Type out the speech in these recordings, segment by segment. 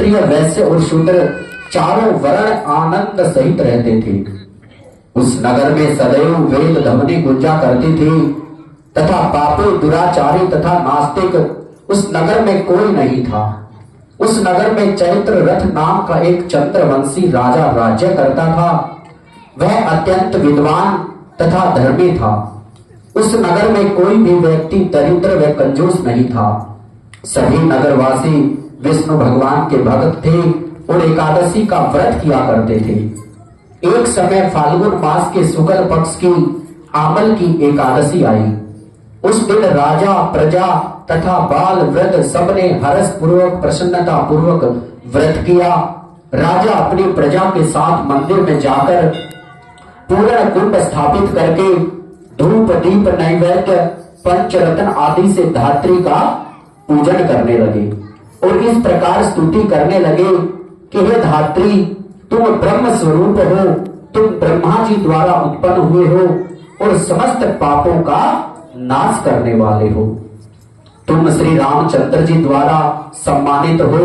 क्षत्रिय, वैश्य और शूद्र चारों वर्ण आनंद सहित रहते थे। उस नगर में सदैव वेद ध्वनि गुंजा करती थी तथा पापी, दुराचारी तथा नास्तिक उस नगर में कोई नहीं था। उस नगर में चैत्र रथ नाम का एक चंद्रवंशी राजा राज्य करता था। वह अत्यंत विद्वान तथा धर्मी था। उस नगर में कोई भी व्यक्ति दरिद्र व कंजूस नहीं था। सभी नगरवासी विष्णु भगवान के भक्त थे और एकादशी का व्रत किया करते थे। एक समय फाल्गुन मास के शुक्ल पक्ष की आमल की एकादशी आई। उस दिन राजा, प्रजा तथा बाल वृद्ध सबने हर्ष पूर्वक, प्रसन्नता पूर्वक व्रत किया। राजा अपनी प्रजा के साथ मंदिर में जाकर पूर्ण कुंड स्थापित करके धूप, दीप, नैवेद्य, पंचरत्न आदि से धात्री का पूजन करने लगे और इस प्रकार स्तुति करने लगे कि हे धात्री, तुम ब्रह्म स्वरूप हो, तुम ब्रह्मा जी द्वारा उत्पन्न हुए हो और समस्त पापों का नाश करने वाले हो। तुम श्री रामचंद्र जी द्वारा सम्मानित हो।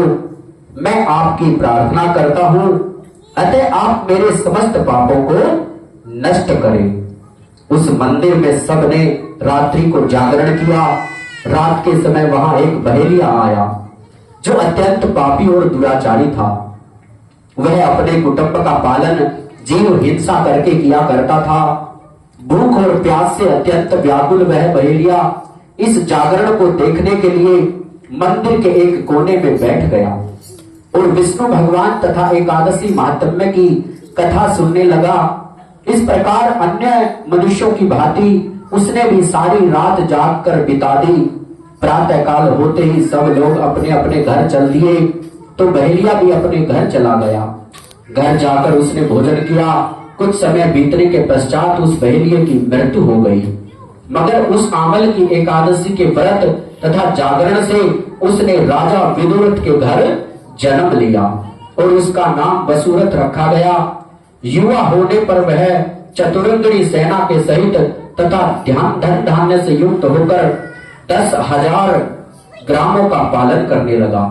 मैं आपकी प्रार्थना करता हूं, अतः आप मेरे समस्त पापों को नष्ट करें। उस मंदिर में सबने रात्रि को जागरण किया। रात के समय वहां एक बहेलिया आया जो अत्यंत पापी और दुराचारी था। वह अपने कुटुंब का पालन जीव हिंसा करके किया करता था। भूख और प्यास से अत्यंत व्याकुल वह बहेलिया इस जागरण को देखने के लिए मंदिर के एक कोने में बैठ गया और विष्णु भगवान तथा एकादशी महात्म्य की कथा सुनने लगा। इस प्रकार अन्य मनुष्यों की भांति उसने भी सारी रात जाग कर बिता दी। प्रातः काल होते ही सब लोग अपने अपने घर चल दिए तो बहेलिया भी अपने घर चला गया। घर जाकर उसने भोजन किया। कुछ समय बीतने के पश्चात उस बहेलिये की मृत्यु हो गई। मगर उस आमल की एकादशी के व्रत तथा जागरण से उसने राजा विदुरथ के घर जन्म लिया और उसका नाम वसुरथ रखा गया। युवा होने पर वह चतुरंगिणी सेना के सहित तथा धन धान्य से युक्त होकर 10,000 ग्रामों का पालन करने लगा।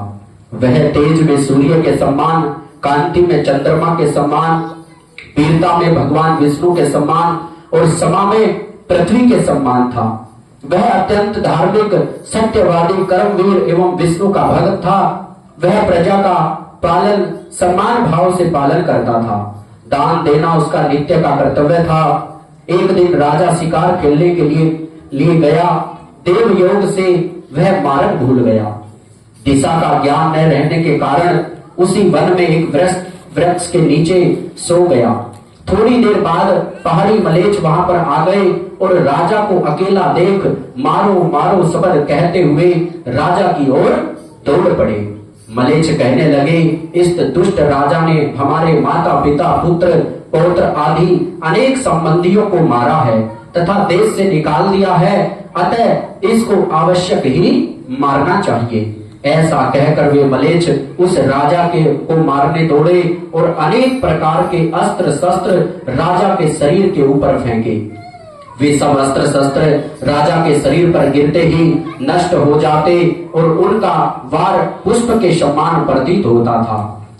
वह तेज में सूर्य के समान, कांति में चंद्रमा के समान, वीरता में भगवान विष्णु के समान और समा में पृथ्वी के समान था। वह अत्यंत धार्मिक, सत्यवादी, कर्मवीर एवं विष्णु का भक्त था। वह प्रजा का पालन समान भाव से पालन करता था। दान देना उसका नित्य का कर्तव्य था। एक दिन राजा शिकार खेलने के लिए गया। देव योग से वह मार्ग भूल गया। दिशा का ज्ञान न रहने के कारण उसी वन में एक वृक्ष के नीचे सो गया। थोड़ी देर बाद पहाड़ी मलेच्छ वहां पर आ गए और राजा को अकेला देख मारो मारो शब्द कहते हुए राजा की ओर दौड़ पड़े। मलेच्छ कहने लगे, इस दुष्ट राजा ने हमारे माता, पिता, पुत्र, पौत्र आदि अनेक संबंधियों को मारा है तथा देश से निकाल दिया है, अतः इसको आवश्यक ही मारना चाहिए। ऐसा कहकर वे मलेच्छ उस राजा को मारने दौड़े और अनेक प्रकार के अस्त्र शस्त्र राजा के शरीर के ऊपर फेंके। वे सब अस्त्र शस्त्र राजा के शरीर पर गिरते ही नष्ट हो जाते और उनका वार पुष्प के समान प्रतीत होता था।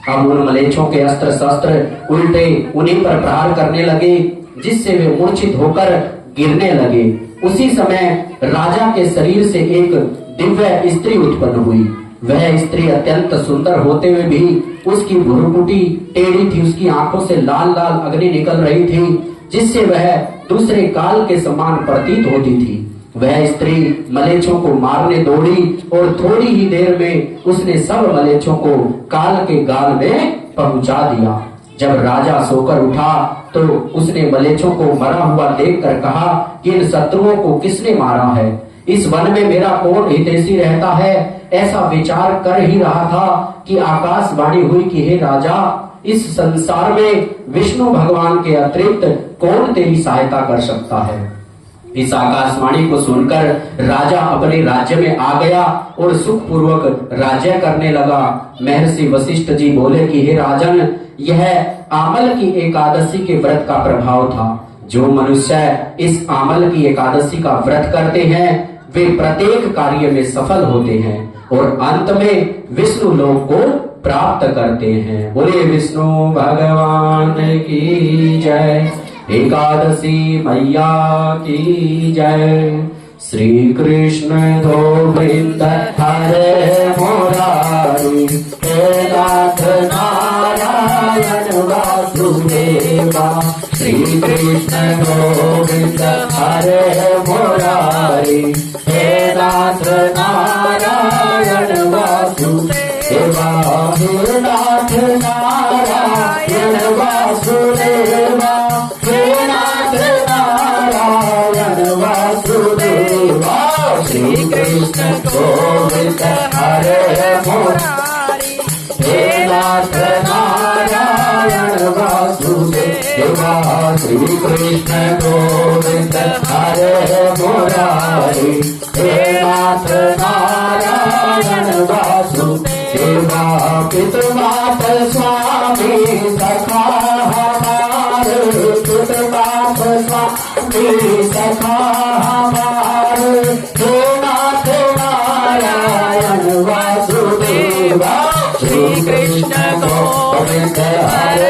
अब उन मलेच्छों के अस्त्र शस्त्र उल्टे उन्हीं पर प्रहार करने लगे, जिससे वे मूर्छित होकर गिरने लगे। उसी समय राजा के शरीर से एक दिव्य स्त्री उत्पन्न हुई। वह स्त्री अत्यंत सुंदर होते हुए भी उसकी भुरुकुटी टेढ़ी थी। उसकी आंखों से लाल लाल अग्नि निकल रही थी, जिससे वह दूसरे काल के समान प्रतीत होती थी। वह स्त्री मलेच्छों को मारने दौड़ी और थोड़ी ही देर में उसने सब मलेच्छों को काल के गाल में पहुंचा दिया। जब राजा सोकर उठा तो उसने मलेच्छों को मरा हुआ देखकर कहा कि इन शत्रुओं को किसने मारा है? इस वन में मेरा कौन हितैषी रहता है? ऐसा विचार कर ही रहा था कि आकाशवाणी हुई कि हे राजा, इस संसार में विष्णु भगवान के अतिरिक्त कौन तेरी सहायता कर सकता है? इस आकाशवाणी को सुनकर राजा अपने राज्य में आ गया और सुख पूर्वक राज्य करने लगा। महर्षि वशिष्ठ जी बोले कि हे राजन, यह आमल की एकादशी के व्रत का प्रभाव था। जो मनुष्य इस आमल की एकादशी का व्रत करते हैं वे प्रत्येक कार्य में सफल होते हैं और अंत में विष्णु लोक को प्राप्त करते हैं। बोले विष्णु भगवान की जय, एकादशी मैया की जय। श्री कृष्ण गोविंद हरे मुरारी, हे नाथ नारायण वासुदेवा। श्री कृष्ण गोविंद हरे मुरारी, हे नाथ नारायण वासुदेवा। हे नाथ नारायण वासुदेवा, हे नाथ नारायण वासुदेवा। श्री कृष्ण गोविंद हरे मुरारी, हे नाथ नारायण वासुदेवा। श्री कृष्ण गोविंद हरे मुरारी, हे नाथ नारायण वासुदेवा। पितृमात स्वामी सखा हमारे, पितृमात स्वामी सखा हमारे, हे नाथ नारायण वासुदेवा। श्री कृष्ण गोविंद हरे